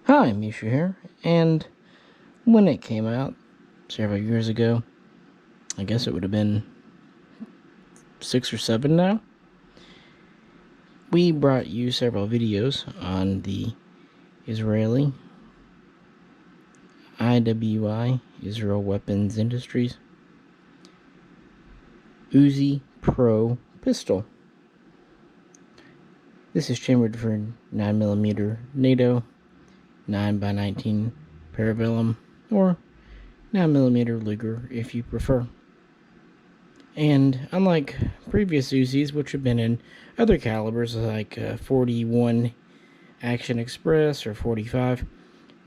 Hi, Misha here, and when it came out several years ago, I guess it would have been 6 or 7 now, we brought you several videos on the Israeli IWI, Israel Weapons Industries, Uzi Pro Pistol. This is chambered for 9mm NATO, 9x19 Parabellum, or 9mm Luger if you prefer. And unlike previous Uzis, which have been in other calibers like 41 Action Express or 45,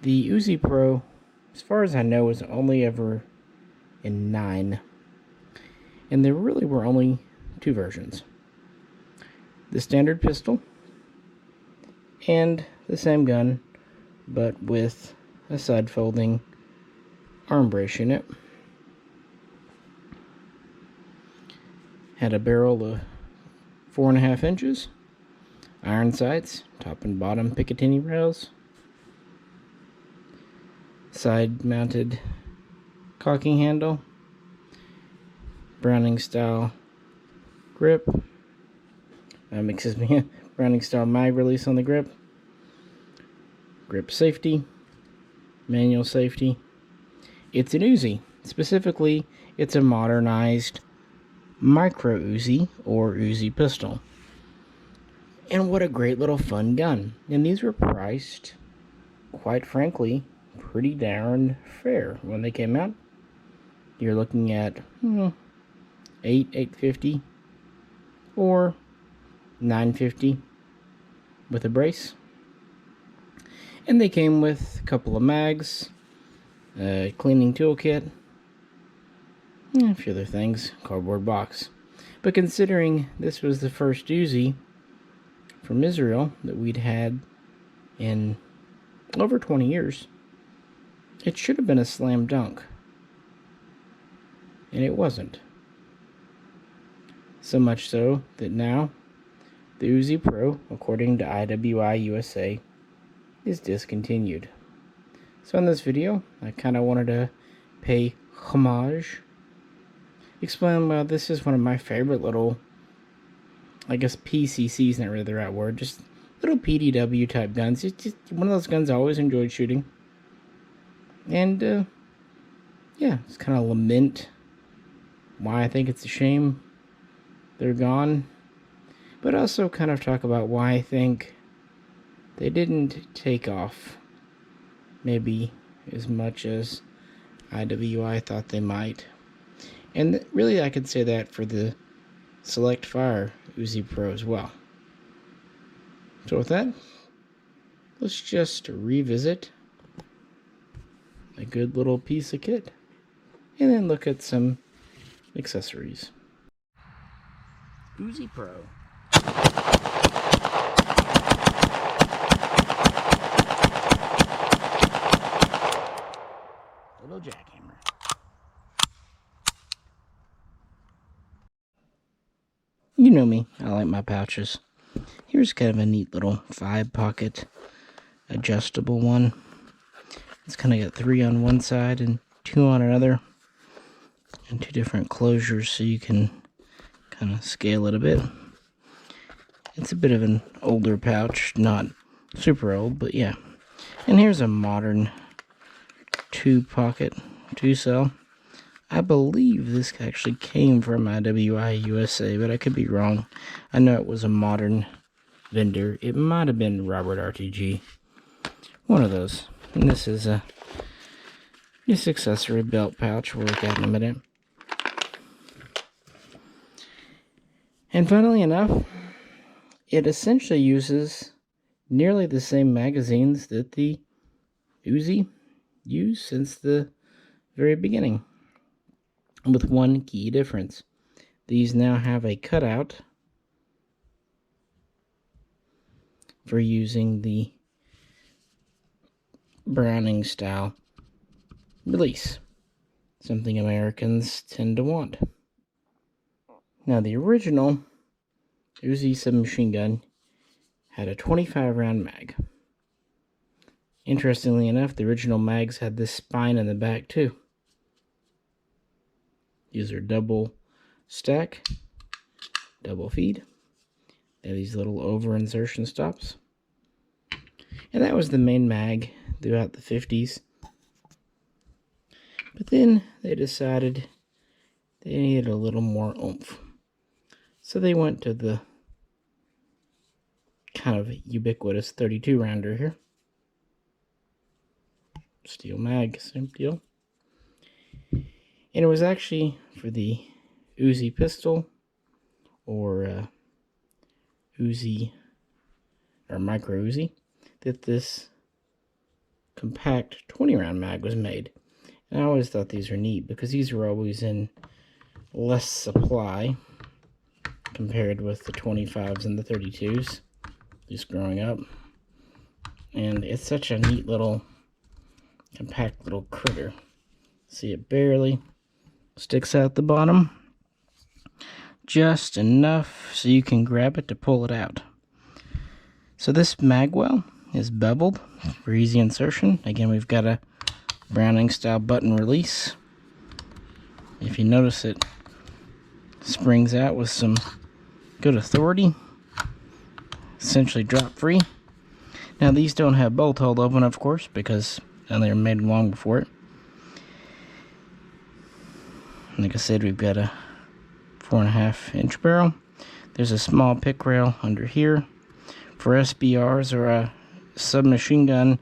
the Uzi Pro, as far as I know, is only ever in 9. And there really were only 2 versions: the standard pistol and the same gun, but with a side folding arm brace unit. Had a barrel of 4.5 inches, iron sights, top and bottom Picatinny rails, side mounted cocking handle, Browning style grip, Browning style mag release on the grip safety, manual safety. It's an Uzi. Specifically, it's a modernized Micro Uzi or Uzi Pistol. And what a great little fun gun. And these were priced, quite frankly, pretty darn fair when they came out. You're looking at $850 or $950 with a brace. And they came with a couple of mags, a cleaning toolkit, a few other things, cardboard box. But considering this was the first Uzi from Israel that we'd had in over 20 years, it should have been a slam dunk. And it wasn't. So much so that now the Uzi Pro, according to IWI-USA, is discontinued. So in this video, I kind of wanted to pay homage, explain why this is one of my favorite little, I guess PCC is not really the right word, just little PDW type guns. It's just one of those guns I always enjoyed shooting. And yeah, it's kind of lament why I think it's a shame they're gone, but also kind of talk about why I think they didn't take off maybe as much as IWI thought they might. And really I could say that for the Select Fire Uzi Pro as well. So with that, let's just revisit a good little piece of kit and then look at some accessories. Uzi Pro. Little jackhammer. You know me, I like my pouches. Here's kind of a neat little 5-pocket adjustable one. It's kind of got 3 on one side and 2 on another, and 2 different closures so you can kind of scale it a bit. It's a bit of an older pouch, not super old, but yeah. And here's a modern 2-pocket 2-cell. I believe this actually came from IWI-USA, but I could be wrong. I know it was a modern vendor. It might have been Robert RTG. One of those. And this is this accessory belt pouch. We'll look at in a minute. And funnily enough, it essentially uses nearly the same magazines that the Uzi used since the very beginning, with one key difference. These now have a cutout for using the Browning style release, something Americans tend to want. Now the original Uzi submachine gun had a 25 round mag, Interestingly enough, the original mags had this spine in the back too. These are double stack, double feed. They have these little over insertion stops. And that was the main mag throughout the 50s. But then they decided they needed a little more oomph. So they went to the kind of ubiquitous 32 rounder here. Steel mag, same deal. And it was actually for the Uzi Pistol or Uzi or Micro Uzi that this compact 20 round mag was made. And I always thought these were neat because these were always in less supply compared with the 25s and the 32s, just growing up. And it's such a neat little compact little critter. See, it barely sticks out the bottom, just enough so you can grab it to pull it out. So this mag well is beveled for easy insertion. Again, we've got a Browning style button release. If you notice, it springs out with some good authority, essentially drop free. Now these don't have bolt hole open, of course, because they were made long before it. Like I said, we've got a 4.5-inch barrel. There's a small pick rail under here for SBRs or a submachine gun.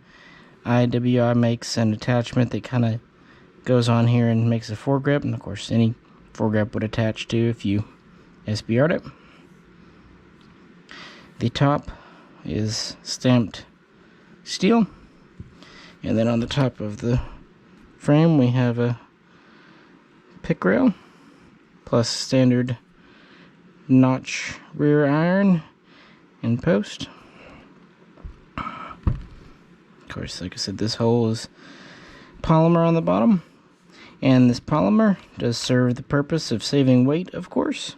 IWI makes an attachment that kind of goes on here and makes a foregrip, and of course any foregrip would attach to if you SBR'd it. The top is stamped steel, and then on the top of the frame we have a pick rail plus standard notch rear iron and post. Of course, like I said, this hole is polymer on the bottom, and this polymer does serve the purpose of saving weight, of course.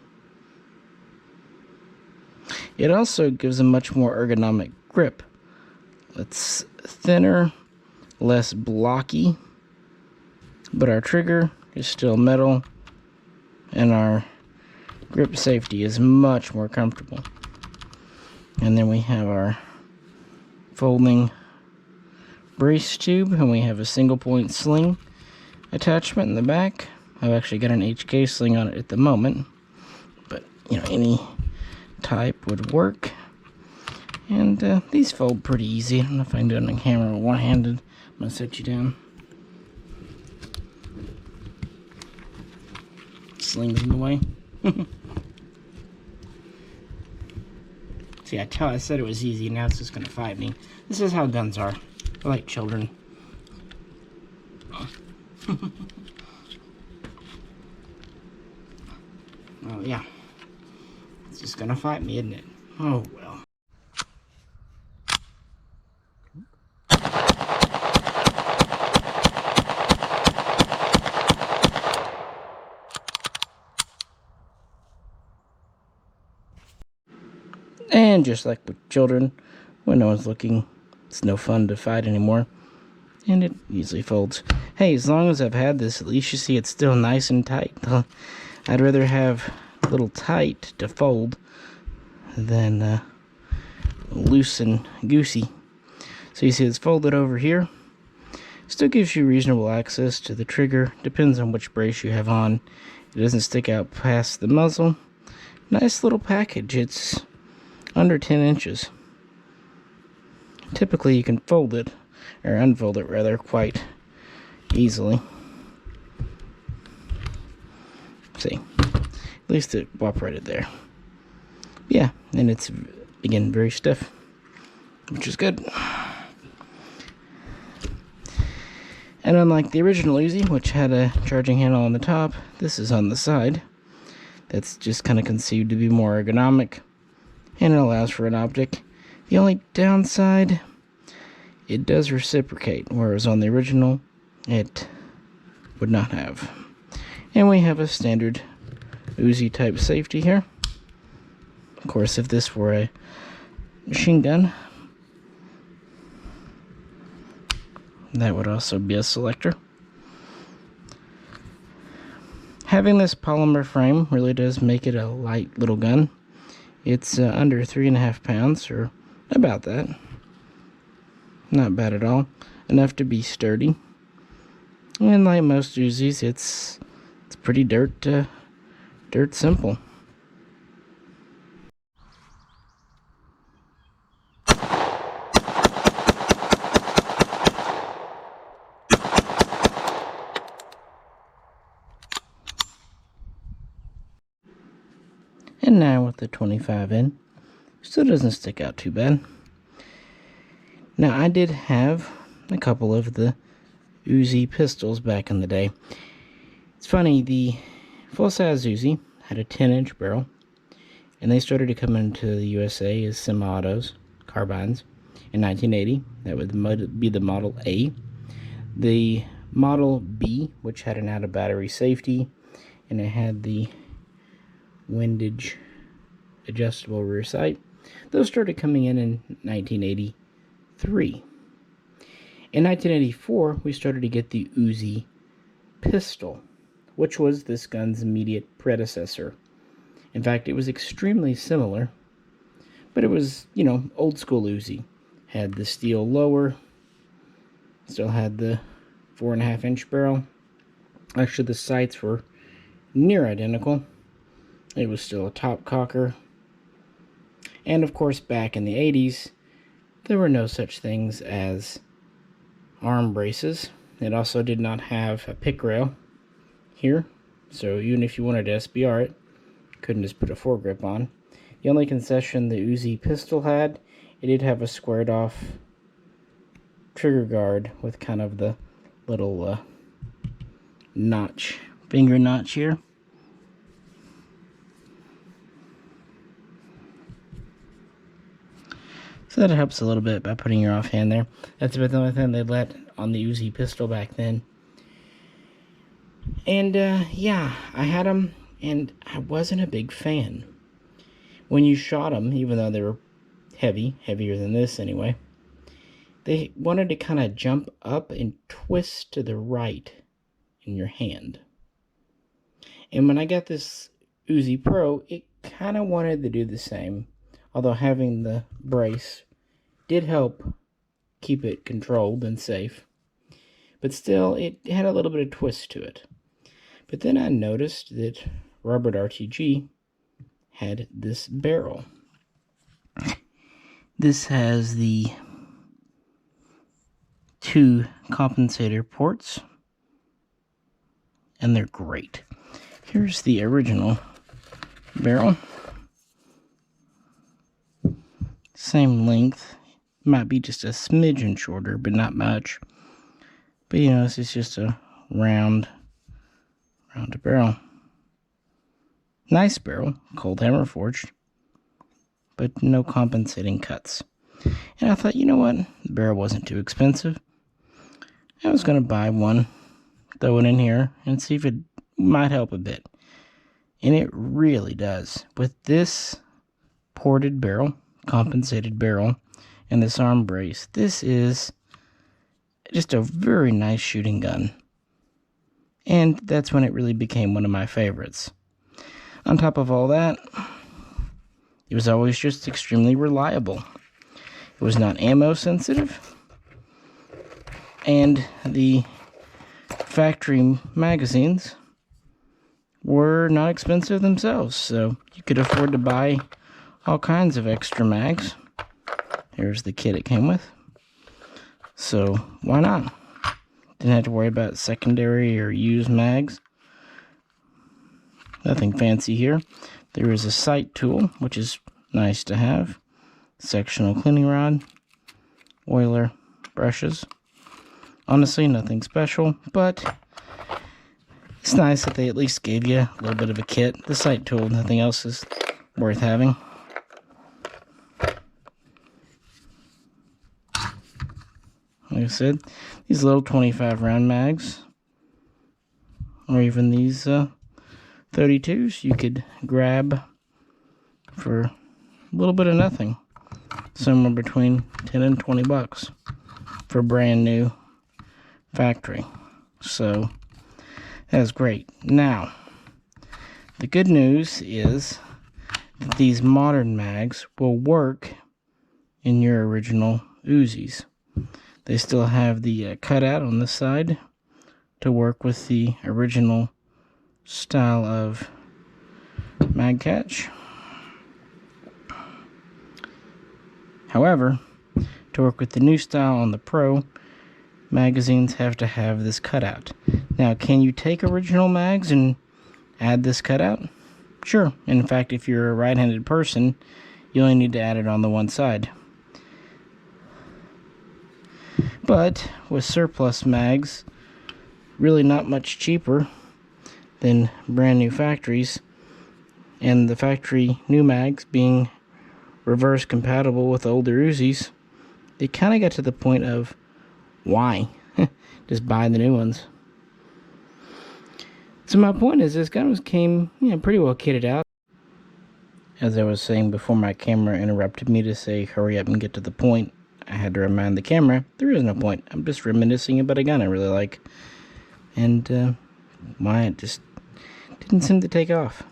It also gives a much more ergonomic grip. It's thinner, less blocky, but our trigger is still metal, and our grip safety is much more comfortable. And then we have our folding brace tube, and we have a single point sling attachment in the back. I've actually got an HK sling on it at the moment, but you know, any type would work. And these fold pretty easy. I don't know if I can do it on camera one-handed. I'm gonna set you down. Sling's in the way. See, I said it was easy, now it's just gonna fight me. This is how guns are. They're like children. Oh yeah. It's just gonna fight me, isn't it? Oh well. And just like with children, when no one's looking, it's no fun to fight anymore. And it easily folds. Hey, as long as I've had this, at least you see it's still nice and tight. I'd rather have a little tight to fold than loose and goosey. So you see it's folded over here. Still gives you reasonable access to the trigger. Depends on which brace you have on. It doesn't stick out past the muzzle. Nice little package. It's under 10 inches. Typically you can fold it, or unfold it rather, quite easily. See, at least it operated there. Yeah, and it's, again, very stiff, which is good. And unlike the original Uzi, which had a charging handle on the top, this is on the side. That's just kind of conceived to be more ergonomic, and it allows for an optic. The only downside, it does reciprocate, whereas on the original, it would not have. And we have a standard Uzi type safety here. Of course, if this were a machine gun, That would also be a selector. Having this polymer frame really does make it a light little gun. It's under 3.5 pounds, or about that. Not bad at all. Enough to be sturdy. And like most Uzis, it's pretty dirt simple. And now with the 25 in, still doesn't stick out too bad. Now I did have a couple of the Uzi Pistols back in the day. It's funny, the full-size Uzi had a 10-inch barrel, and they started to come into the USA as semi-autos, carbines, in 1980. That would be the Model A. The Model B, which had an out-of-battery safety, and it had the windage adjustable rear sight. Those started coming in 1983. In 1984, we started to get the Uzi Pistol, which was this gun's immediate predecessor. In fact, it was extremely similar, but it was, old school Uzi. Had the steel lower, still had the 4.5-inch barrel. Actually, the sights were near identical. It was still a top cocker. And of course, back in the 80s, there were no such things as arm braces. It also did not have a pick rail here, so even if you wanted to SBR it, couldn't just put a foregrip on. The only concession the Uzi Pistol had, it did have a squared off trigger guard with kind of the little notch, finger notch here. So that helps a little bit by putting your offhand there. That's about the only thing they let on the Uzi Pistol back then. And yeah, I had them, and I wasn't a big fan. When you shot them, even though they were heavier than this anyway, they wanted to kind of jump up and twist to the right in your hand. And when I got this Uzi Pro, it kind of wanted to do the same. Although having the brace did help keep it controlled and safe. But still, it had a little bit of twist to it. But then I noticed that Robert RTG had this barrel. This has the 2 compensator ports, and they're great. Here's the original barrel. Same length, might be just a smidgen shorter, but not much. But this is just a round barrel. Nice barrel, cold hammer forged, but no compensating cuts. And I thought, you know what, the barrel wasn't too expensive. I was going to buy one, throw it in here, and see if it might help a bit. And it really does. With this ported barrel, compensated barrel, and this arm brace, this is just a very nice shooting gun. And that's when it really became one of my favorites. On top of all that, it was always just extremely reliable. It was not ammo sensitive, and the factory magazines were not expensive themselves, so you could afford to buy all kinds of extra mags. Here's the kit it came with. So why not? Didn't have to worry about secondary or used mags. Nothing fancy here. There is a sight tool, which is nice to have. Sectional cleaning rod, oiler, brushes. Honestly, nothing special, but it's nice that they at least gave you a little bit of a kit. The sight tool, nothing else is worth having. Like I said, these little 25 round mags, or even these 32s, you could grab for a little bit of nothing. Somewhere between 10 and 20 bucks for brand new factory. So that's great. Now, the good news is that these modern mags will work in your original Uzis. They still have the cutout on this side to work with the original style of mag catch. However, to work with the new style on the Pro, magazines have to have this cutout. Now, can you take original mags and add this cutout? Sure. In fact, if you're a right-handed person, you only need to add it on the one side. But with surplus mags, really not much cheaper than brand new factories, and the factory new mags being reverse compatible with older Uzis, they kind of got to the point of why? Just buy the new ones. So my point is, this gun came pretty well kitted out. As I was saying before my camera interrupted me to say hurry up and get to the point, I had to remind the camera there is no point. I'm just reminiscing about a gun I really like. And why it just didn't seem to take off.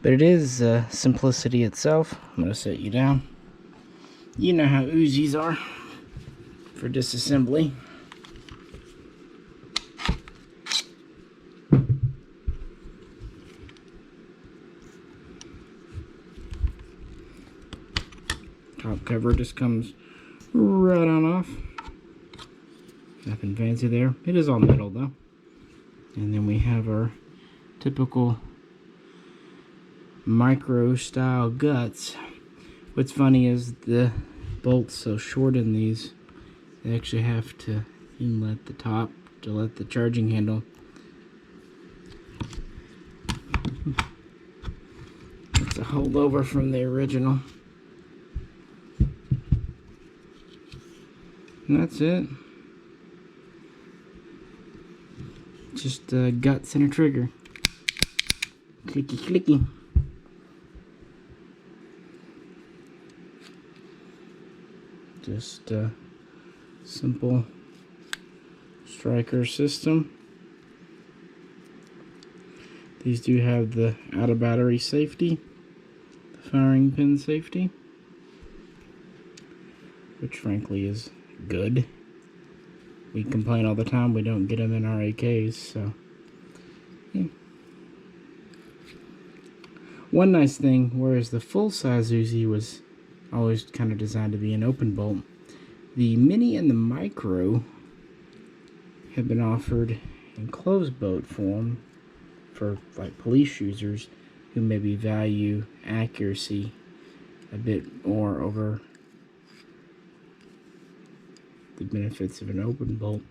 But it is simplicity itself. I'm going to set you down. You know how Uzis are for disassembly. Top cover just comes right on off. Nothing fancy there. It is all metal though. And then we have our typical micro style guts. What's funny is the bolts so short in these, they actually have to inlet the top to let the charging handle. It's a holdover from the original. And that's it. Just guts and a trigger. Clicky clicky. Just a simple striker system. These do have the out of battery safety, the firing pin safety, which frankly is good. We complain all the time we don't get them in our AKs, so yeah. One nice thing, whereas the full-size Uzi was always kind of designed to be an open bolt, the Mini and the Micro have been offered in closed bolt form for like police users who maybe value accuracy a bit more over the benefits of an open bolt.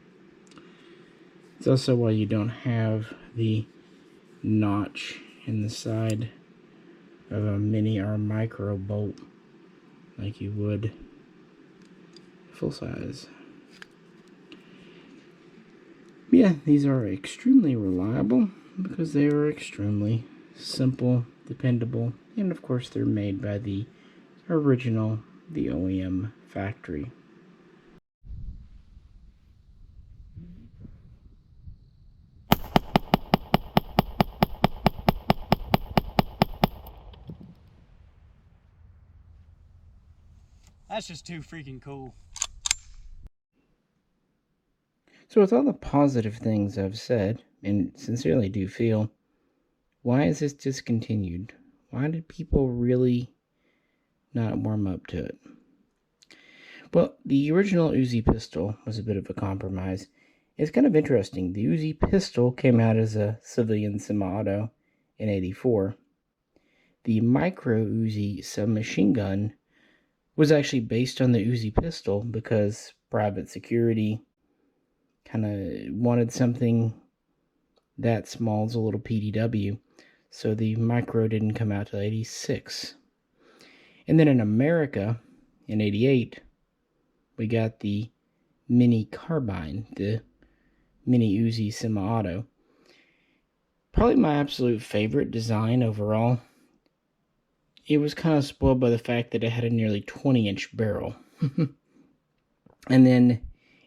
It's also why you don't have the notch in the side of a mini or a micro bolt like you would full size. Yeah, these are extremely reliable because they are extremely simple, dependable, and of course they're made by the original, the OEM factory. That's just too freaking cool. So with all the positive things I've said, and sincerely do feel, why is this discontinued? Why did people really not warm up to it? Well, the original Uzi Pistol was a bit of a compromise. It's kind of interesting. The Uzi Pistol came out as a civilian semi-auto in '84. The Micro Uzi submachinegun was actually based on the Uzi Pistol because private security kind of wanted something that small as a little PDW. So the Micro didn't come out till '86. And then in America, in '88, we got the Mini Carbine, the Mini Uzi Semi-Auto. Probably my absolute favorite design overall. It was kind of spoiled by the fact that it had a nearly 20-inch barrel. And then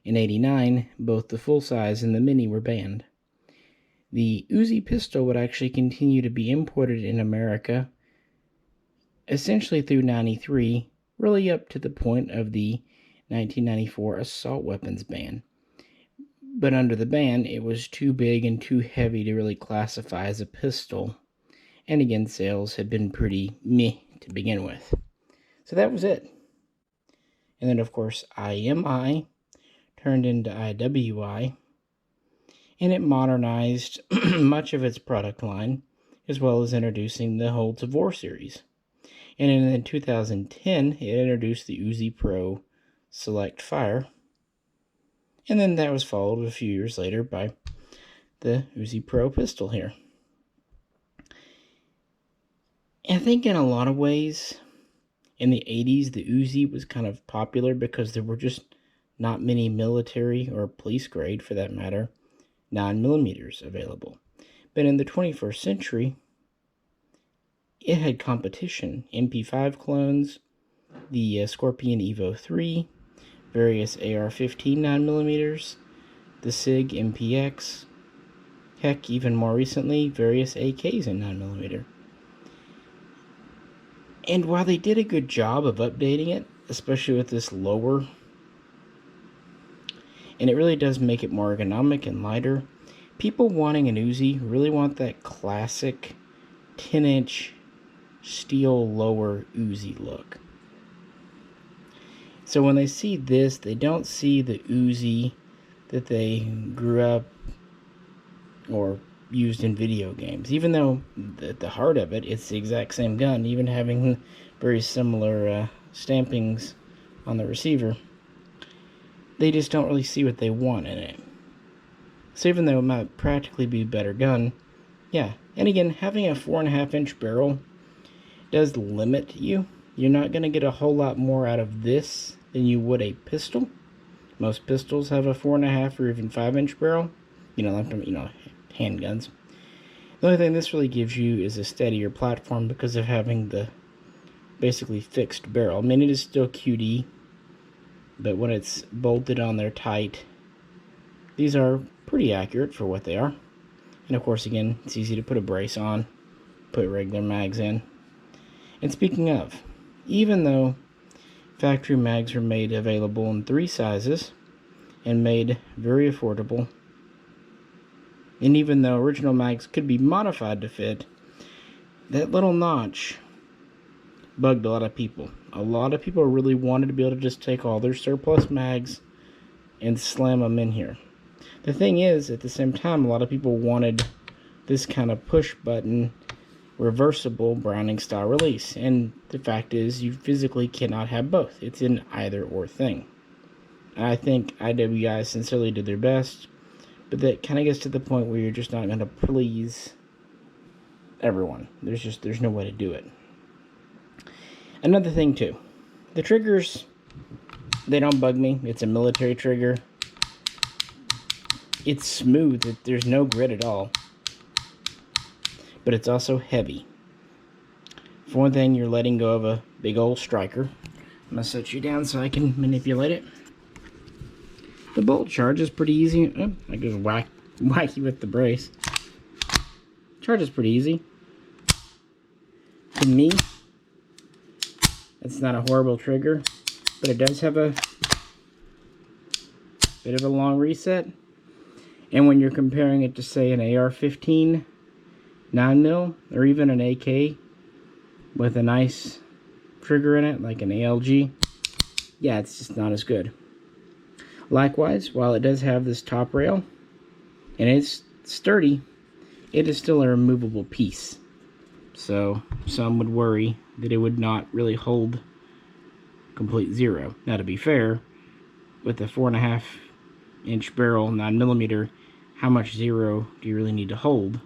In '89, both the full-size and the mini were banned. The Uzi Pistol would actually continue to be imported in America essentially through '93, really up to the point of the 1994 assault weapons ban. But under the ban, it was too big and too heavy to really classify as a pistol. And again, sales had been pretty meh to begin with. So that was it. And then, of course, IMI turned into IWI, and it modernized much of its product line, as well as introducing the whole Tavor series. And in 2010, it introduced the Uzi Pro Select Fire, and then that was followed a few years later by the Uzi Pro Pistol here. And I think in a lot of ways, in the 80s, the Uzi was kind of popular because there were just not many military or police grade, for that matter, 9mm available. But in the 21st century, it had competition. MP5 clones, the Scorpion Evo 3, various AR-15 9mm, the SIG MPX, heck, even more recently, various AKs in 9mm. And while they did a good job of updating it, especially with this lower, and it really does make it more ergonomic and lighter, people wanting an Uzi really want that classic 10-inch steel lower Uzi look. So when they see this, they don't see the Uzi that they grew up or used in video games, even though at the heart of it, it's the exact same gun, even having very similar stampings on the receiver. They just don't really see what they want in it. So even though it might practically be a better gun, yeah. And again, having a 4.5-inch barrel does limit you. You're not going to get a whole lot more out of this than you would a pistol. Most pistols have a 4.5 or even 5-inch barrel. Handguns. The only thing this really gives you is a steadier platform because of having the basically fixed barrel. I mean, it is still QD, but when it's bolted on there tight, these are pretty accurate for what they are. And of course, again, it's easy to put a brace on, put regular mags in. And speaking of, even though factory mags are made available in 3 sizes and made very affordable, and even though original mags could be modified to fit, that little notch bugged a lot of people. A lot of people really wanted to be able to just take all their surplus mags and slam them in here. The thing is, at the same time, a lot of people wanted this kind of push button, reversible Browning style release. And the fact is, you physically cannot have both. It's an either or thing. I think IWI sincerely did their best, but that kind of gets to the point where you're just not going to please everyone. There's no way to do it. Another thing too, the triggers, they don't bug me. It's a military trigger. It's smooth. There's no grit at all. But it's also heavy. For one thing, you're letting go of a big old striker. I'm going to set you down so I can manipulate it. The bolt charge is pretty easy. Oh, I just whack you with the brace. Charge is pretty easy. To me, it's not a horrible trigger, but it does have a bit of a long reset. And when you're comparing it to, say, an AR-15 9mm or even an AK with a nice trigger in it, like an ALG, yeah, it's just not as good. Likewise, while it does have this top rail and it's sturdy, it is still a removable piece. So some would worry that it would not really hold complete zero. Now, to be fair, with a 4.5-inch barrel, 9mm, how much zero do you really need to hold?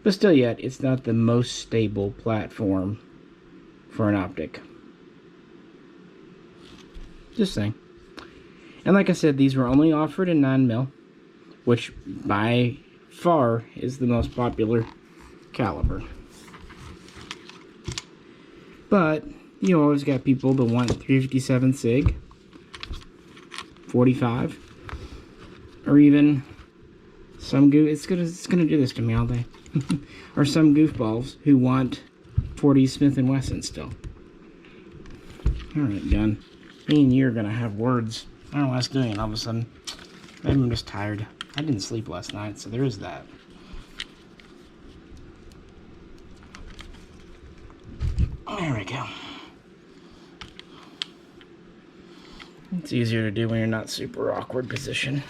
But still yet, it's not the most stable platform for an optic. Just saying. And like I said, these were only offered in 9mm, which by far is the most popular caliber. But you always got people that want 357 SIG, 45, or even some it's gonna do this to me all day. Or some goofballs who want 40 Smith & Wesson still. Alright, gun. Me and you are gonna have words. I don't know what's doing all of a sudden. Maybe I'm just tired. I didn't sleep last night, so there is that. There we go. It's easier to do when you're not super awkward position.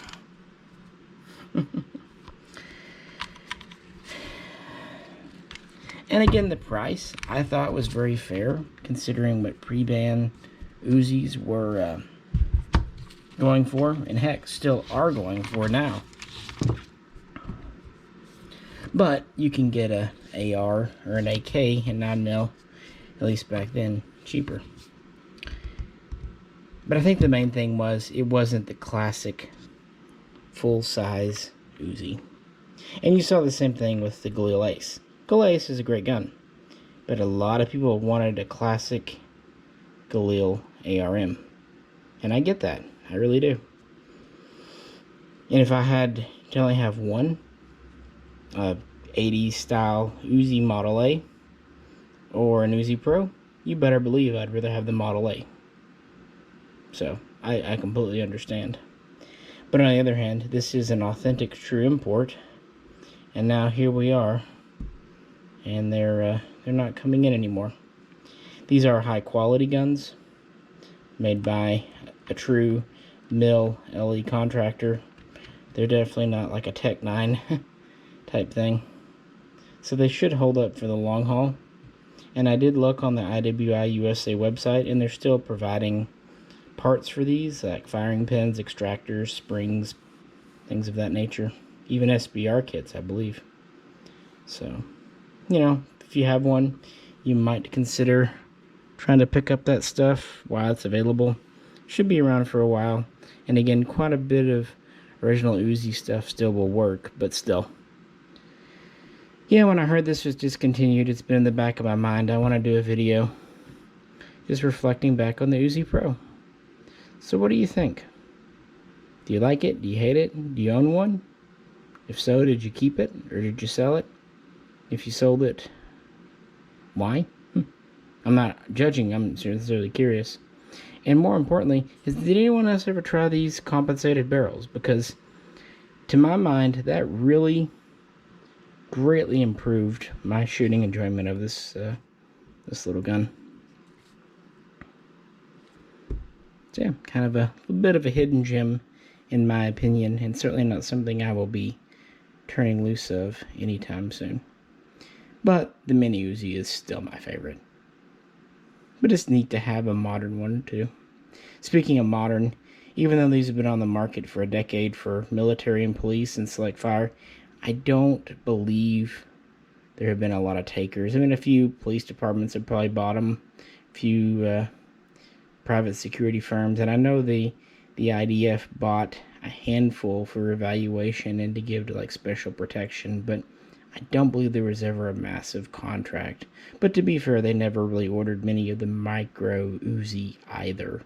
And again, the price I thought was very fair, considering what pre-ban Uzis were going for, and heck, still are going for now. But you can get a AR or an AK in 9mm, at least back then, cheaper. But I think the main thing was it wasn't the classic full-size Uzi. And you saw the same thing with the Galil Ace. Galil Ace is a great gun, but a lot of people wanted a classic Galil ARM. And I get that. I really do. And if I had to only have one 80s style Uzi Model A or an Uzi Pro, you better believe I'd rather have the Model A. So I completely understand. But on the other hand, this is an authentic true import, and now here we are, and they're not coming in anymore. These are high quality guns made by a true mill LE contractor. They're definitely not like a Tech 9 type thing. So they should hold up for the long haul. And I did look on the IWI-USA website, and they're still providing parts for these, like firing pins, extractors, springs, things of that nature. Even SBR kits, I believe. So, you know, if you have one, you might consider trying to pick up that stuff while it's available. Should be around for a while. And again, quite a bit of original Uzi stuff still will work, but still. Yeah, when I heard this was discontinued, it's been in the back of my mind. I want to do a video just reflecting back on the Uzi Pro. So what do you think? Do you like it? Do you hate it? Do you own one? If so, did you keep it or did you sell it? If you sold it, why? I'm not judging, I'm sincerely curious. And more importantly, did anyone else ever try these compensated barrels? Because to my mind, that really greatly improved my shooting enjoyment of this little gun. So yeah, kind of a bit of a hidden gem in my opinion, and certainly not something I will be turning loose of anytime soon. But the Mini Uzi is still my favorite. But it's neat to have a modern one too. Speaking of modern, even though these have been on the market for a decade for military and police and Select Fire, I don't believe there have been a lot of takers. I mean, a few police departments have probably bought them, a few private security firms, and I know the IDF bought a handful for evaluation and to give to like special protection, but I don't believe there was ever a massive contract. But to be fair, they never really ordered many of the Micro Uzi either.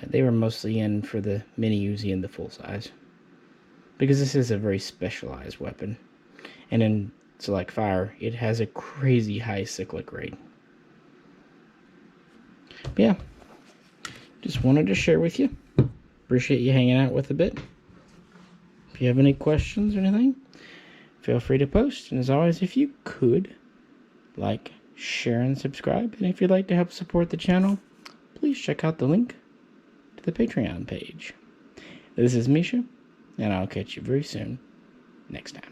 They were mostly in for the Mini Uzi and the full size, because this is a very specialized weapon, and in Select Fire it has a crazy high cyclic rate. But yeah, just wanted to share with you. Appreciate you hanging out with a bit. If you have any questions or anything, feel free to post. And as always, if you could like, share, and subscribe. And if you'd like to help support the channel, please check out the link to the Patreon page. This is Misha, and I'll catch you very soon next time.